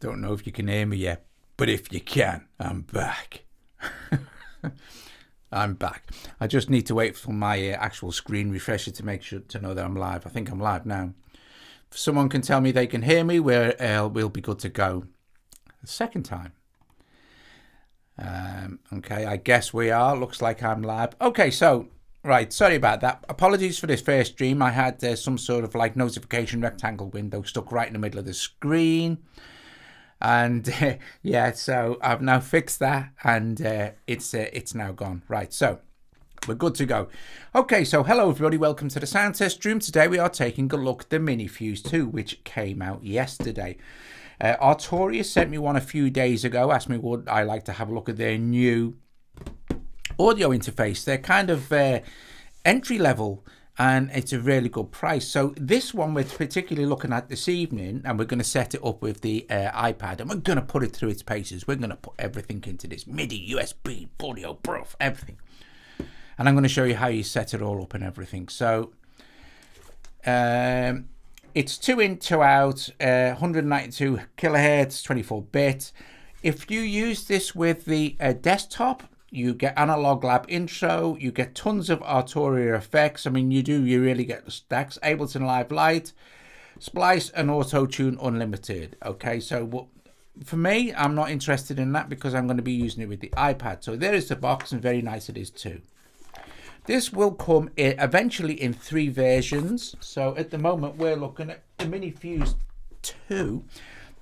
Don't know if you can hear me yet, but if you can, I'm back. I'm back. I just need to wait for my actual screen refresher to make sure to know that I'm live. I think I'm live now. If someone can tell me they can hear me, we'll be good to go. The second time. Okay, I guess we are. Looks like I'm live. Okay, so, right, sorry about that. Apologies for this first stream. I had some sort of like notification rectangle window stuck right in the middle of the screen. And yeah, so I've now fixed that, and it's now gone. Right, so we're good to go. Okay, so hello everybody, welcome to the sound test stream. Today we are taking a look at the MiniFuse 2, which came out yesterday. Arturia sent me one a few days ago, asked me would I like to have a look at their new audio interface. They're kind of entry level, and it's a really good price. So this one we're particularly looking at this evening, and we're going to set it up with the iPad, and we're going to put it through its paces. We're going to put everything into this MIDI, USB, audio, proof, everything. And I'm going to show you how you set it all up and everything. So it's 2 in, 2 out, 192 kilohertz, 24-bit. If you use this with the desktop, you get Analog Lab intro, you get tons of Arturia effects. I mean, you really get the stacks. Ableton Live Lite, Splice, and Auto Tune Unlimited. Okay, so for me, I'm not interested in that because I'm going to be using it with the iPad. So there is the box, and very nice it is too. This will come eventually in 3 versions. So at the moment, we're looking at the MiniFuse 2.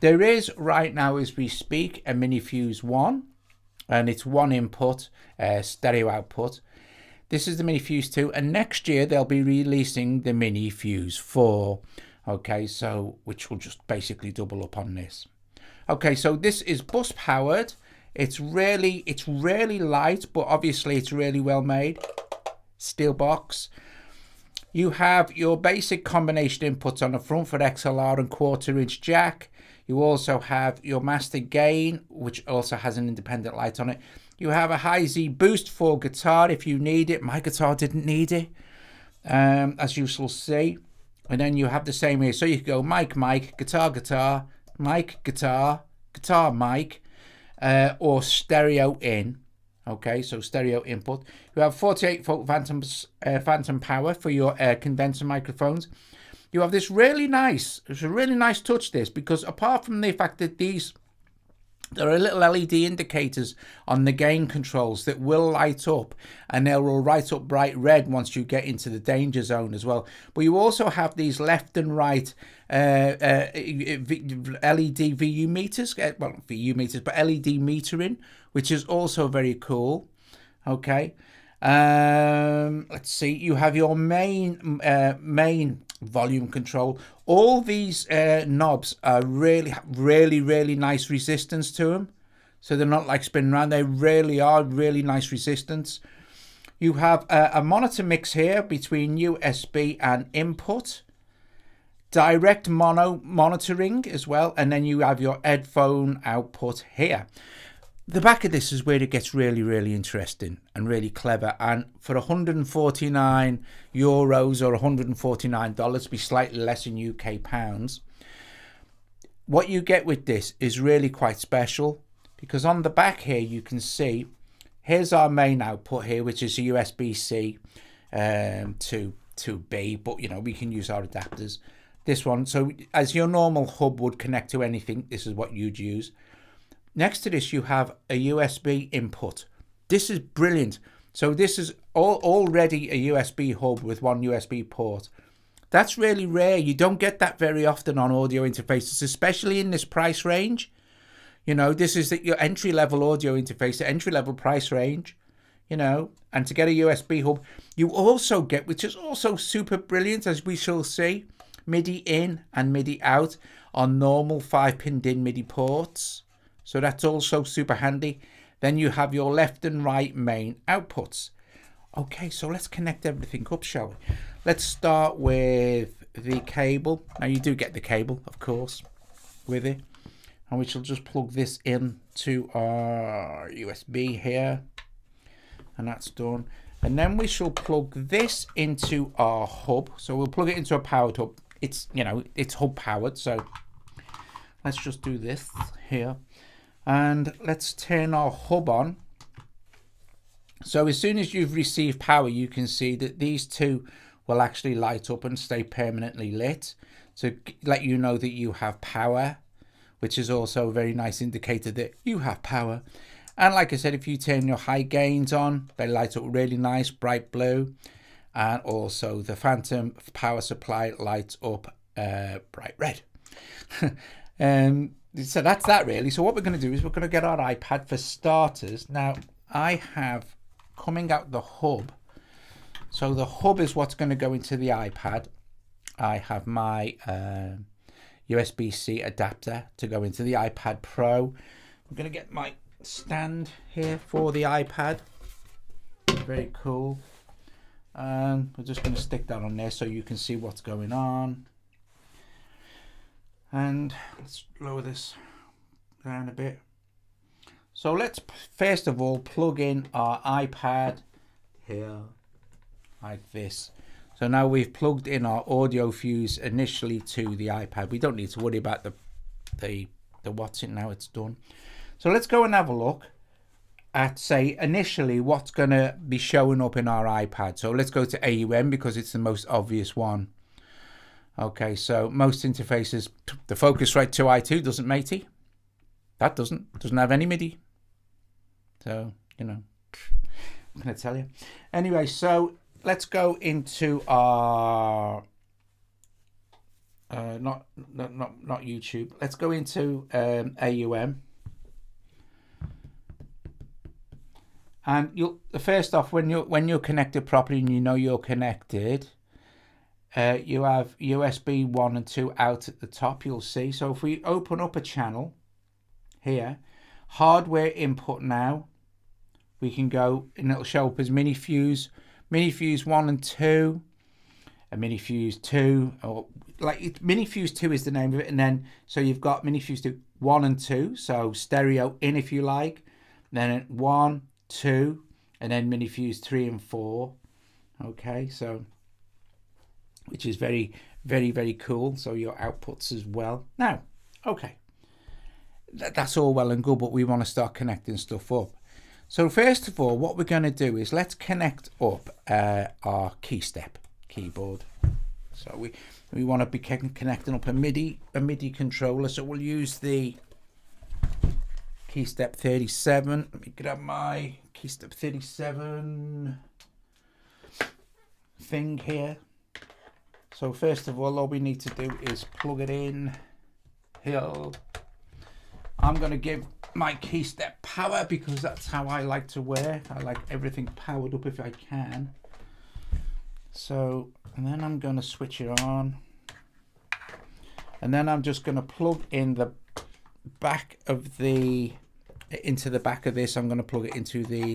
There is right now, as we speak, a MiniFuse 1. And it's 1 input, stereo output. This is the MiniFuse 2, and next year they'll be releasing the MiniFuse 4. Okay, so which will just basically double up on this. Okay, so this is bus powered. It's really light, but obviously it's really well made. Steel box. You have your basic combination inputs on the front for XLR and 1/4-inch jack. You also have your master gain, which also has an independent light on it. You have a high Z boost for guitar if you need it. My guitar didn't need it, as you shall see. And then you have the same here. So you can go mic, guitar, guitar, mic, guitar, guitar, mic, or stereo in. Okay, so stereo input. You have 48-volt phantom power for your condenser microphones. You have this really nice, it's a really nice touch this, because apart from the fact that there are little LED indicators on the gain controls that will light up, and they will light up bright red once you get into the danger zone as well. But you also have these left and right LED VU meters, well not VU meters, but LED metering, which is also very cool. Okay. Let's see, you have your main volume control. All these knobs are really nice resistance to them, so they're not like spinning around. They really are really nice resistance. You have a monitor mix here between USB and input, direct mono monitoring as well, and then you have your headphone output here. The back of this is where it gets really interesting and really clever. And for €149 or $149, be slightly less in UK pounds, what you get with this is really quite special, because on the back here you can see, here's our main output here, which is a USB-C to B, but you know, we can use our adapters. This one, so as your normal hub would connect to anything, this is what you'd use. Next to this, you have a USB input. This is brilliant. So this is already a USB hub with 1 USB port. That's really rare. You don't get that very often on audio interfaces, especially in this price range. You know, this is your entry-level audio interface, the entry-level price range, you know. And to get a USB hub, you also get, which is also super brilliant, as we shall see, MIDI in and MIDI out on normal 5-pin DIN MIDI ports. So that's also super handy. Then you have your left and right main outputs. Okay, so let's connect everything up, shall we? Let's start with the cable. Now you do get the cable, of course, with it. And we shall just plug this in to our USB here. And that's done. And then we shall plug this into our hub. So we'll plug it into a powered hub. It's, you know, it's hub powered, so let's just do this here, and let's turn our hub on. So as soon as you've received power, you can see that these two will actually light up and stay permanently lit to let you know that you have power, which is also a very nice indicator that you have power. And like I said, if you turn your high gains on, they light up really nice, bright blue. And also the phantom power supply lights up bright red. So that's that really. So what we're going to do is we're going to get our iPad for starters. Now I have coming out the hub. So the hub is what's going to go into the iPad. I have my USB-C adapter to go into the iPad Pro. I'm going to get my stand here for the iPad. Very cool. And we're just going to stick that on there so you can see what's going on. And let's lower this down a bit. So let's first of all plug in our iPad here like this. So now we've plugged in our audio fuse initially to the iPad. We don't need to worry about the what's it now, it's done. So let's go and have a look at, say, initially what's going to be showing up in our iPad. So let's go to AUM because it's the most obvious one. Okay, so most interfaces, the Focusrite 2i2 doesn't, matey. That doesn't have any MIDI. So, you know, I'm going to tell you. Anyway, so let's go into our not YouTube. Let's go into AUM. And you'll first off, when you're connected properly and you know you're connected, you have USB 1 and 2 out at the top, you'll see. So if we open up a channel here, hardware input now, we can go and it'll show up as MiniFuse 1 and 2, and MiniFuse 2, or like MiniFuse 2 is the name of it. And then so you've got MiniFuse 2 1 and 2, so stereo in if you like, then 1, 2, and then MiniFuse 3 and 4. Okay, so which is very, very, very cool. So your outputs as well. Now, okay, that's all well and good, but we want to start connecting stuff up. So first of all, what we're going to do is let's connect up our keyboard. So we want to be connecting up a MIDI controller. So we'll use the keystep 37. Let me grab my keystep 37 thing here. So first of all we need to do is plug it in here. I'm going to give my keystep power because that's how I like to work. I like everything powered up if I can. So, and then I'm going to switch it on. And then I'm just going to plug in the back of the, into the back of this. I'm going to plug it into the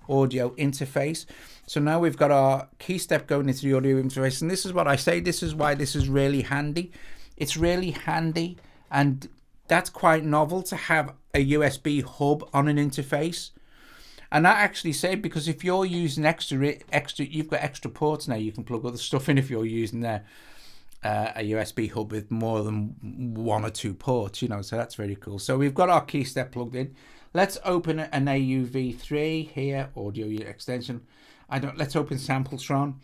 audio interface. So now we've got our keystep going into the audio interface. And this is what I say, this is why this is really handy. It's really handy, and that's quite novel to have a USB hub on an interface. And I actually say, because if you're using extra, you've got extra ports now, you can plug other stuff in if you're using a USB hub with more than 1 or 2 ports, you know, so that's very cool. So we've got our keystep plugged in. Let's open an AUV3 here, audio extension. Let's open Samplesron,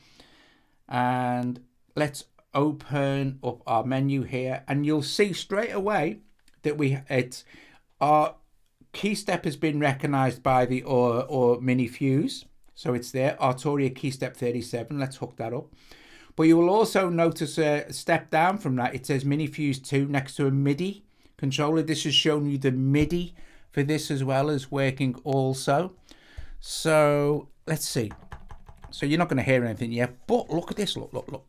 and let's open up our menu here, and you'll see straight away that our keystep has been recognized by the or MiniFuse, so it's there, Arturia keystep 37. Let's hook that up. But you will also notice a step down from that, it says MiniFuse 2 next to a MIDI controller. This has shown you the MIDI for this as well as working also. So let's see. So you're not going to hear anything yet, but look at this, look.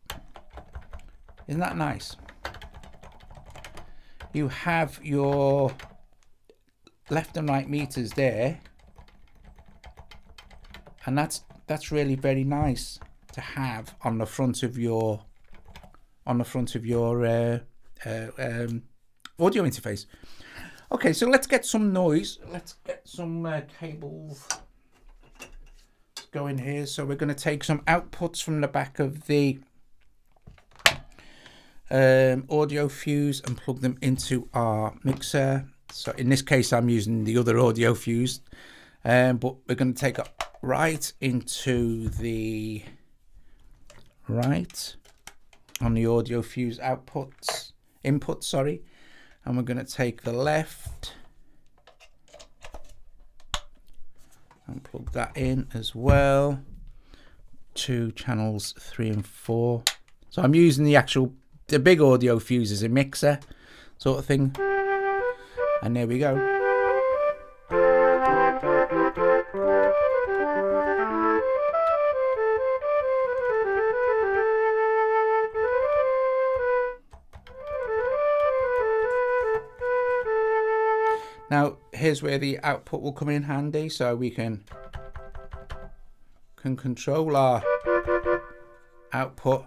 Isn't that nice? You have your left and right meters there, and that's really very nice to have on the front of your audio interface. Okay, so let's get some noise. Let's get some cables going here. So we're going to take some outputs from the back of the audio fuse and plug them into our mixer. So in this case, I'm using the other audio fuse, but we're going to take it right into the right on the audio fuse input, sorry, and we're going to take the left and plug that in as well to channels 3 and 4. So I'm using the big audio fuse as a mixer sort of thing, and there we go. Now here's where the output will come in handy, so we can control our output.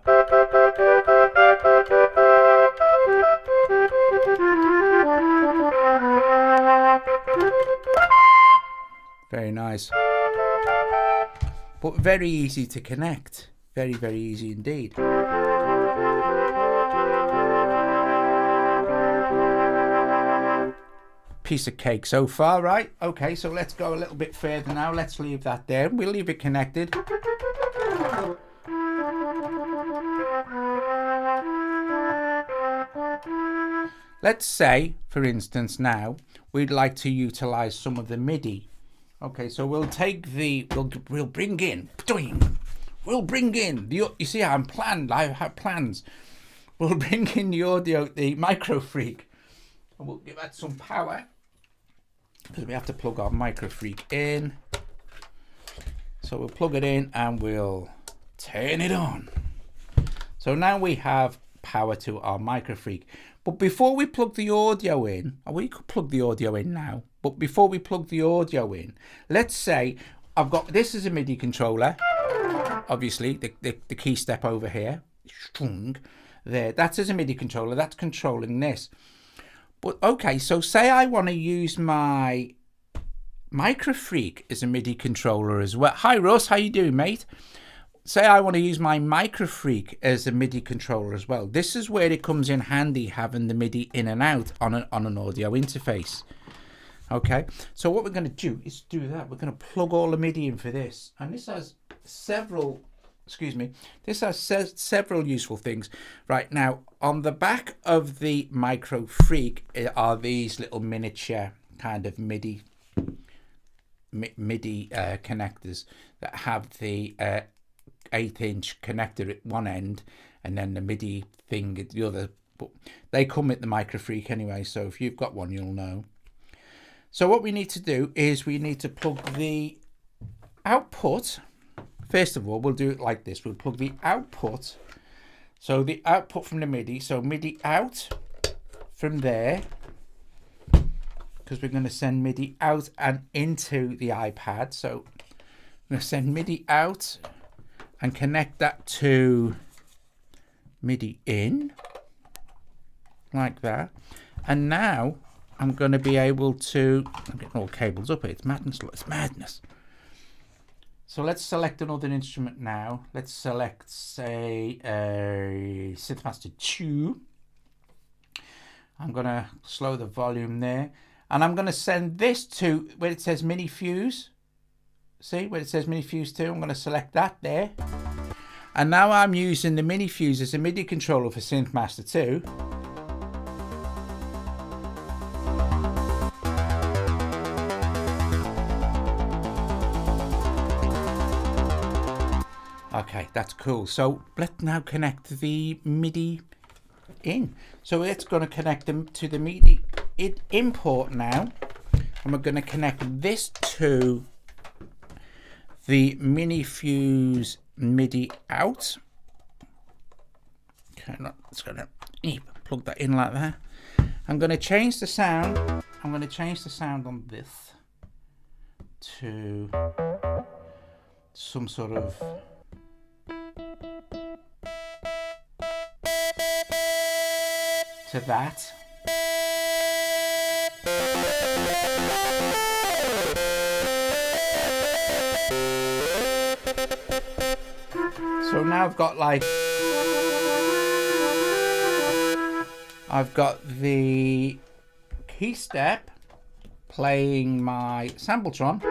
Very nice, but very easy to connect. Very, very easy indeed. Piece of cake so far, right? Okay, so let's go a little bit further now. Let's leave that there. We'll leave it connected. Let's say, for instance, now we'd like to utilize some of the MIDI. Okay, so we'll take we'll bring in the, you see, I have plans. We'll bring in the micro freak, and we'll give that some power, because we have to plug our micro freak in. So we'll plug it in and we'll turn it on. So now we have power to our micro freak. But before we plug the audio in, or we could plug the audio in now, but before we plug the audio in, let's say I've got, this is a MIDI controller, obviously, the key step over here, strung there, that's as a MIDI controller, that's controlling this. But okay, so say I want to use my micro freak as a MIDI controller as well. Hi Russ, how you doing, mate? Say I want to use my micro freak as a MIDI controller as well. This is where it comes in handy, having the MIDI in and out on an audio interface. Okay, so what we're going to do is do that. We're going to plug all the MIDI in for this, and this has several, this has several useful things. Right now, on the back of the micro freak are these little miniature kind of MIDI connectors that have the 1/8-inch connector at one end and then the MIDI thing at the other, but they come with the micro freak anyway, so if you've got one you'll know. So what we need to do is we need to plug the output. First of all, we'll do it like this. We'll plug the output, so the output from the MIDI, so MIDI out from there, because we're going to send MIDI out and into the iPad. So I'm going to send MIDI out and connect that to MIDI in, like that. And now I'm going to be able to, I'm getting all cables up here, it's madness, it's madness. So let's select another instrument now. Let's select, say, a Synthmaster 2. I'm going to slow the volume there. And I'm going to send this to where it says MiniFuse. See where it says MiniFuse 2? I'm going to select that there. And now I'm using the MiniFuse as a MIDI controller for Synthmaster 2. Okay, that's cool. So let's now connect the MIDI in. So it's going to connect them to the MIDI import now. And we're going to connect this to the MiniFuse MIDI out. Okay, it's going to plug that in like that. I'm going to change the sound. I'm going to change the sound on this to some sort of to that. So now I've got like I've got the key step playing my Sampletron.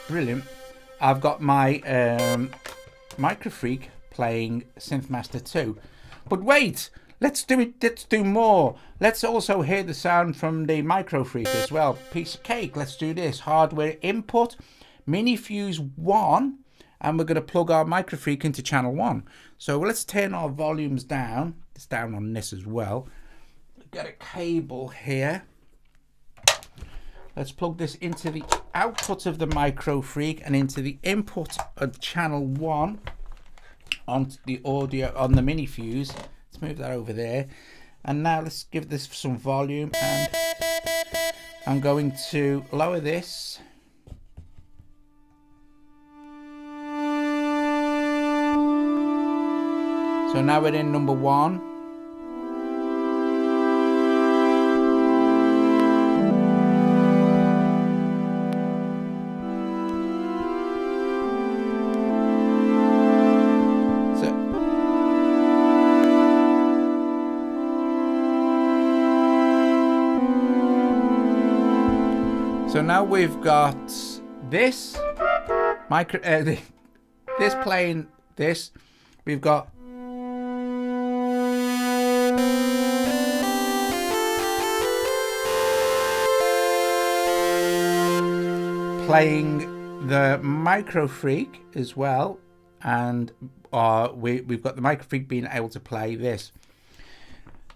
Brilliant. I've got my Microfreak playing Synthmaster 2. But wait, let's do more. Let's also hear the sound from the Microfreak as well. Piece of cake. Let's do this. Hardware input, MiniFuse 1, and we're going to plug our Microfreak into channel 1. So let's turn our volumes down. It's down on this as well. Got a cable here. Let's plug this into the output of the Microfreak and into the input of channel 1 onto the audio on the MiniFuse. Let's move that over there. And now let's give this some volume, and I'm going to lower this. So now we're in number 1. So now we've got this this playing this. We've got playing the Microfreak as well, and we've got the Microfreak being able to play this.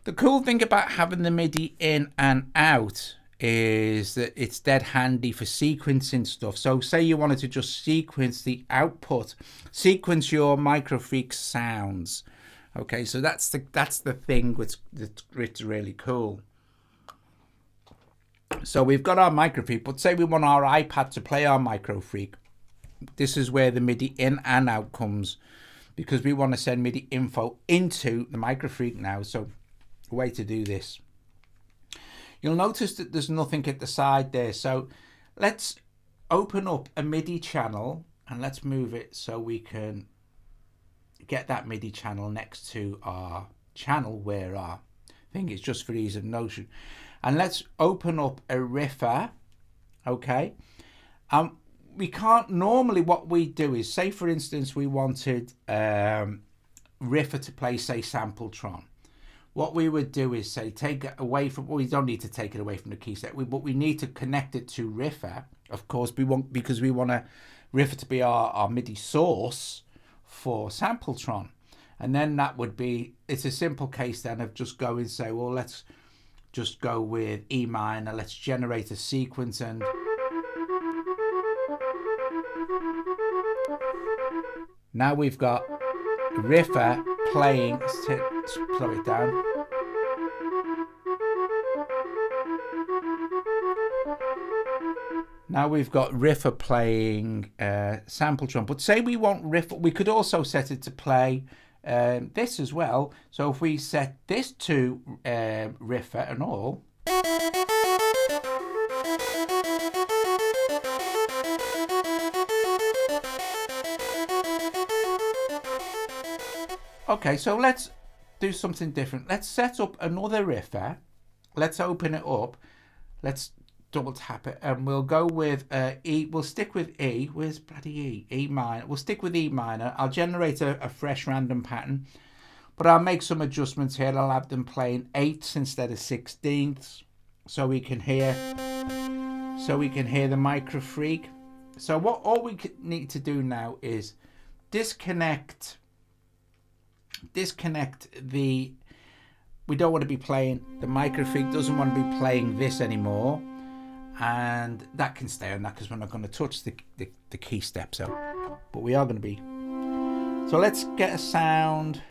The cool thing about having the MIDI in and out is that it's dead handy for sequencing stuff. So say you wanted to just sequence the output, sequence your Microfreak sounds. Okay, so that's the thing that's really cool. So we've got our Microfreak, but say we want our iPad to play our Microfreak. This is where the MIDI in and out comes, because we want to send MIDI info into the Microfreak now. So a way to do this. You'll notice that there's nothing at the side there. So let's open up a MIDI channel and let's move it so we can get that MIDI channel next to our channel where our thing is, just for ease of notion. And let's open up a riffer, okay? We can't, normally what we do is, say for instance, we wanted riffer to play, say, Sampletron. What we would do is say, take it away from, well, we don't need to take it away from the key set, but we need to connect it to riffer, of course, because we want riffer to be our MIDI source for Sampletron. And then that would be, it's a simple case then of just go and say, well, let's just go with E minor, let's generate a sequence, and now we've got riffer playing. Let's slow it down. Now we've got riffer playing Sampletron. But say we want riffer, we could also set it to play this as well. So if we set this to riffer and all, okay, so let's do something different. Let's set up another riffer. Let's open it up. Let's double tap it, and we'll go with E. We'll stick with E. Where's bloody E? E minor. We'll stick with E minor. I'll generate a fresh random pattern, but I'll make some adjustments here. I'll have them playing 8ths instead of 16ths, so we can hear the Microfreak. So what all we need to do now is disconnect the, we don't want to be playing, the Microfreak doesn't want to be playing this anymore, and that can stay on that because we're not going to touch the key steps out, but we are going to be. So let's get a sound.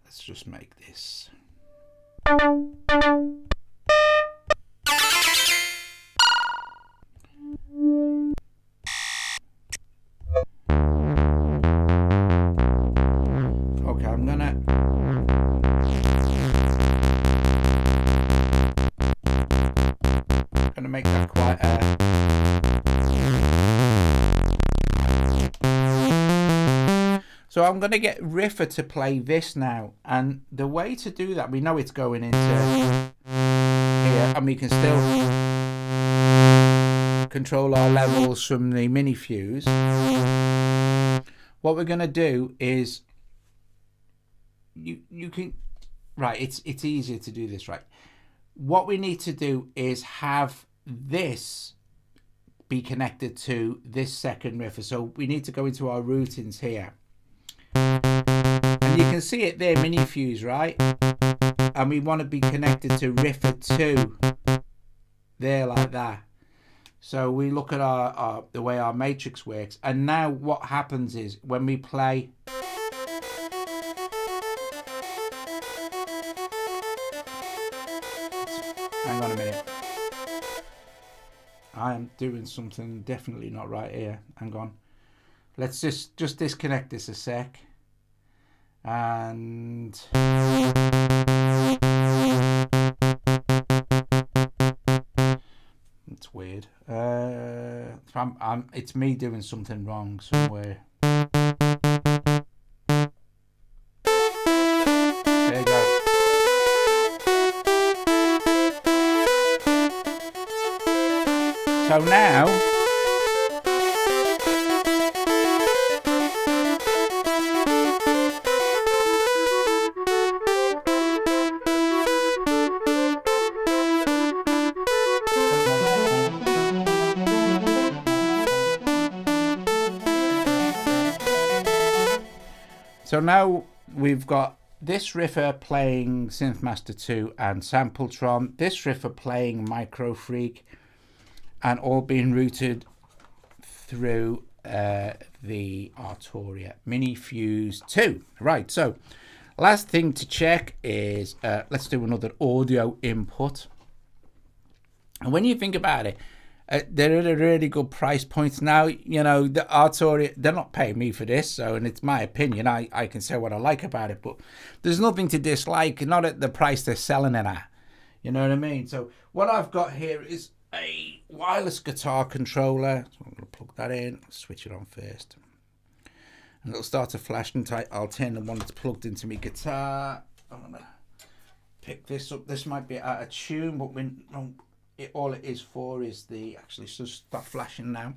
Let's just make this. I'm going to get Riffer to play this now. And the way to do that, we know it's going into here, and we can still control our levels from the MiniFuse. What we're going to do is, you can, right, it's easier to do this, right? What we need to do is have this be connected to this second Riffer. So we need to go into our routings here. And you can see it there, MiniFuse, right? And we want to be connected to Riffer 2 there, like that. So we look at our the way our matrix works. And now what happens is when we play, hang on a minute, I am doing something definitely not right here. Hang on. Let's just disconnect this a sec. And it's weird. It's me doing something wrong somewhere. There you go. So now, we've got this Riffer playing Synthmaster 2 and Sampletron, this Riffer playing Micro Freak, and all being routed through the Arturia MiniFuse 2. Right, so last thing to check is, let's do another audio input. And when you think about it, they're at a really good price point now. You know, the Arturia, they're not paying me for this, so, and it's my opinion. I can say what I like about it, but there's nothing to dislike, not at the price they're selling it at. You know what I mean? So what I've got here is a wireless guitar controller. So I'm going to plug that in, switch it on first. And it'll start to flash, and I'll turn the one that's plugged into my guitar. I'm going to pick this up. This might be out of tune, but all it is for is the, actually, so start flashing now.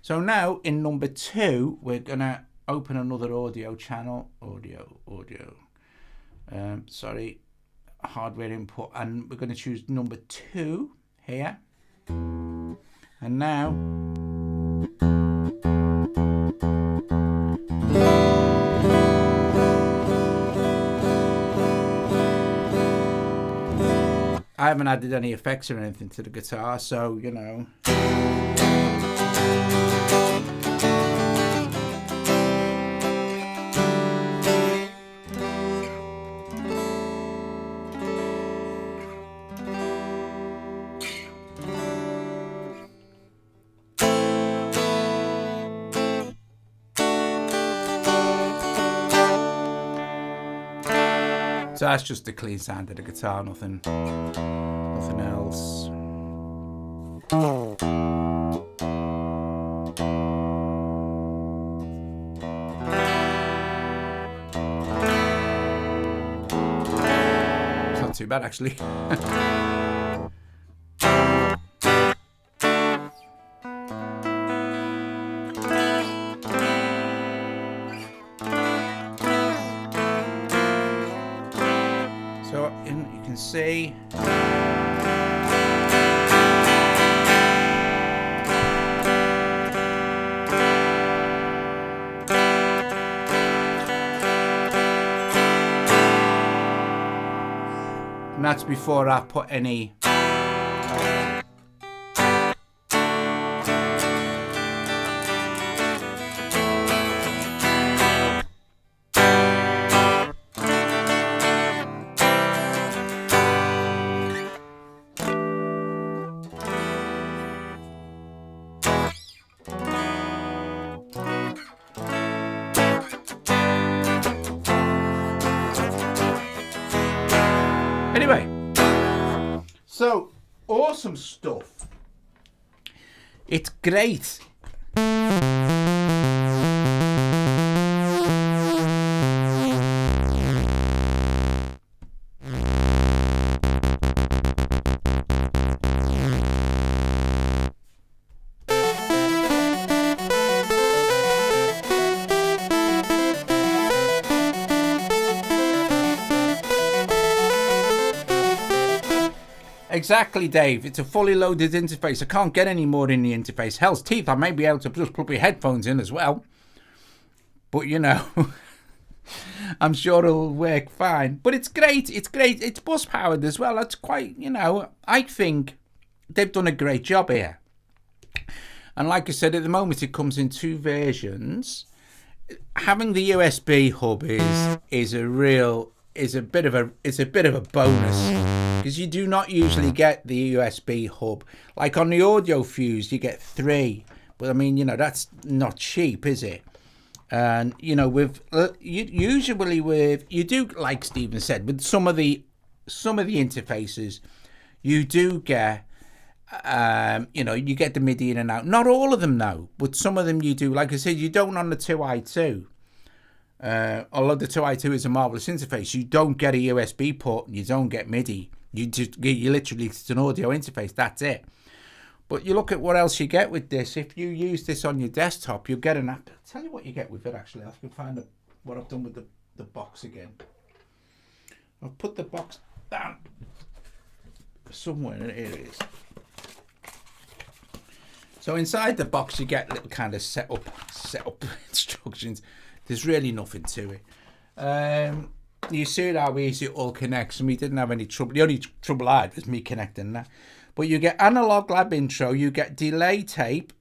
So now in number 2, we're going to open another audio channel. Sorry, hardware input. And we're going to choose number 2 here. And now I haven't added any effects or anything to the guitar, so you know. So that's just the clean sound of the guitar, nothing else. It's not too bad, actually. You can see and that's before I put any anyway, so awesome stuff. It's great. Exactly, Dave. It's a fully loaded interface. I can't get any more in the interface. Hell's teeth, I may be able to just put my headphones in as well. But, you know, I'm sure it'll work fine. But it's great. It's great. It's bus powered as well. That's quite, you know, I think they've done a great job here. And like I said, at the moment it comes in 2 versions. Having the USB hub is a bit of a bonus, because you do not usually get the USB hub. Like on the Audio Fuse, you get 3, but I mean, you know, that's not cheap, is it? And you know, usually you do, like Stephen said, with some of the interfaces, you do get. You know, you get the MIDI in and out. Not all of them, though, but some of them you do. Like I said, you don't on the 2i2. Although the 2i2 is a marvelous interface, you don't get a USB port and you don't get MIDI. You literally, it's an audio interface. That's it. But you look at what else you get with this. If you use this on your desktop, you'll get an app. I'll tell you what you get with it, actually. I can find what I've done with the box again. I've put the box down somewhere. Here it is. So inside the box, you get little kind of setup instructions. There's really nothing to it. You see how easy it all connects, and we didn't have any trouble. The only trouble I had was me connecting that. But you get Analog Lab intro, you get delay tape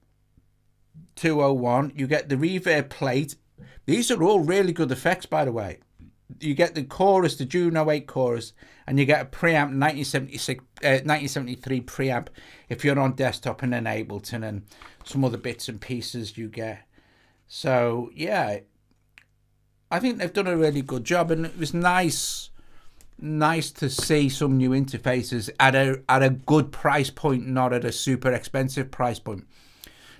201, you get the reverb plate. These are all really good effects, by the way. You get the chorus, the Juno 8 chorus, and you get a preamp 1973 preamp if you're on desktop and then Ableton, and some other bits and pieces you get. So yeah, I think they've done a really good job, and it was nice to see some new interfaces at a good price point, not at a super expensive price point.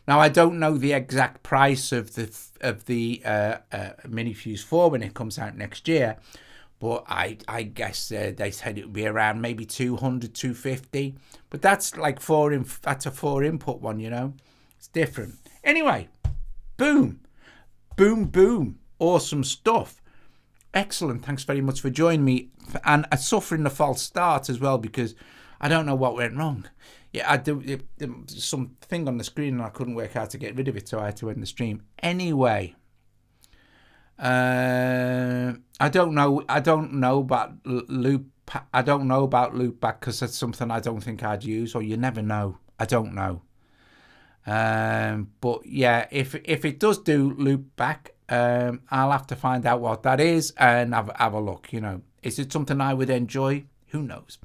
Now, I don't know the exact price of the MiniFuse 4 when it comes out next year, but I guess they said it would be around maybe 200, 250. But that's like that's a 4 input one, you know. It's different. Anyway, boom, boom, boom. Awesome stuff. Excellent. Thanks very much for joining me. And suffering a false start as well, because I don't know what went wrong. Yeah, I do something on the screen and I couldn't work out to get rid of it, so I had to end the stream. Anyway, I don't know about loop. I don't know about loopback, because that's something I don't think I'd use, or you never know. I don't know. But yeah, if it does do loopback, I'll have to find out what that is and have a look. You know, is it something I would enjoy? Who knows?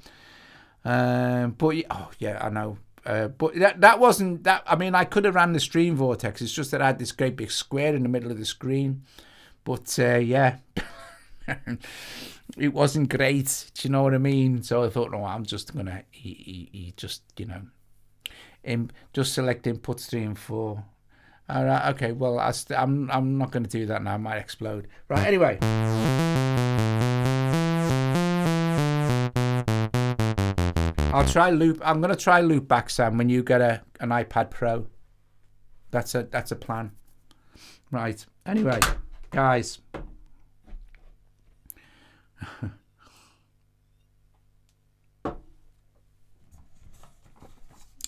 But yeah, I know. But that wasn't that. I mean, I could have ran the stream vortex. It's just that I had this great big square in the middle of the screen. But yeah, it wasn't great. Do you know what I mean? So I thought, no, I'm just gonna just, you know, just select input stream 4. All right, okay. Well, I'm not going to do that now. I might explode. Right. Anyway. I'll try loop. I'm going to try loop back, Sam, when you get an iPad Pro. That's a plan. Right. Anyway, guys.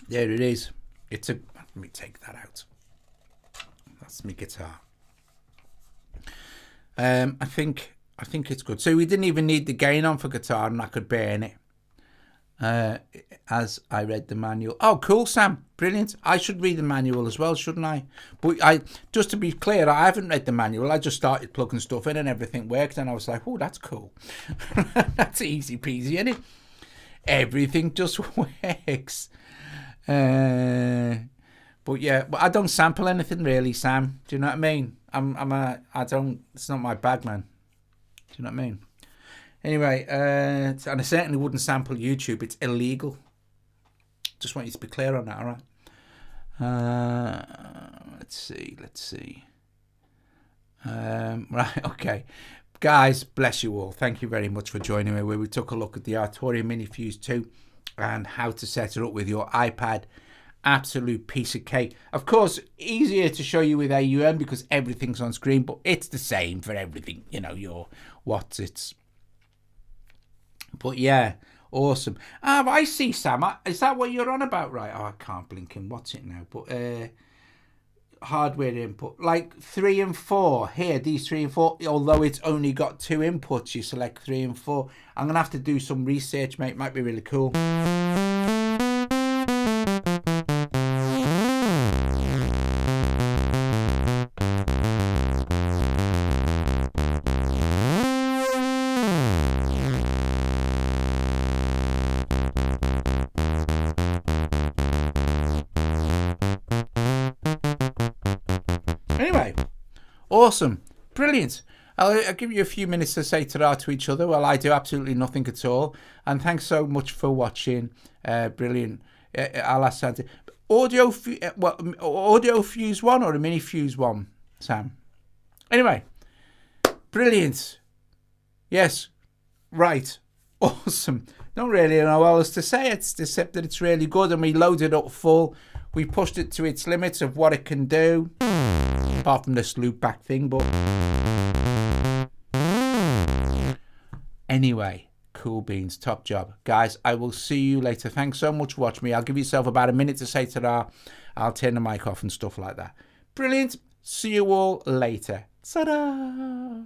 There it is. Let me take that out. That's my guitar. I think it's good. So we didn't even need the gain on for guitar, and I could burn it. As I read the manual. Oh, cool, Sam. Brilliant. I should read the manual as well, shouldn't I? But just to be clear, I haven't read the manual. I just started plugging stuff in and everything worked, and I was like, oh, that's cool. That's easy peasy, isn't it? Everything just works. But yeah, but I don't sample anything really, Sam. Do you know what I mean? It's not my bag, man. Do you know what I mean? Anyway, and I certainly wouldn't sample YouTube. It's illegal. Just want you to be clear on that, all right? Let's see. Right, okay. Guys, bless you all. Thank you very much for joining me, where we took a look at the Arturia MiniFuse 2 and how to set it up with your iPad. Absolute piece of cake. Of course, easier to show you with AUM because everything's on screen, but it's the same for everything. You know, But yeah, Awesome. Ah, I see, Sam. Is that what you're on about? Right. Oh, I can't blink and what's it now? But hardware input. Like 3 and 4. Here, these 3 and 4. Although it's only got 2 inputs, you select 3 and 4. I'm going to have to do some research, mate. Might be really cool. Anyway, awesome, brilliant. I'll give you a few minutes to say ta-ra to each other. Well, I do absolutely nothing at all. And thanks so much for watching. Brilliant. Audio Fuse 1 or a MiniFuse 1, Sam? Anyway, brilliant. Yes, right. Awesome. Don't really know what else to say, except that it's really good, and we loaded up full. We pushed it to its limits of what it can do, apart from this loop back thing, but anyway, cool beans, top job. Guys, I will see you later. Thanks so much for watching me. I'll give yourself about a minute to say ta-ra. I'll turn the mic off and stuff like that. Brilliant. See you all later. Ta-da!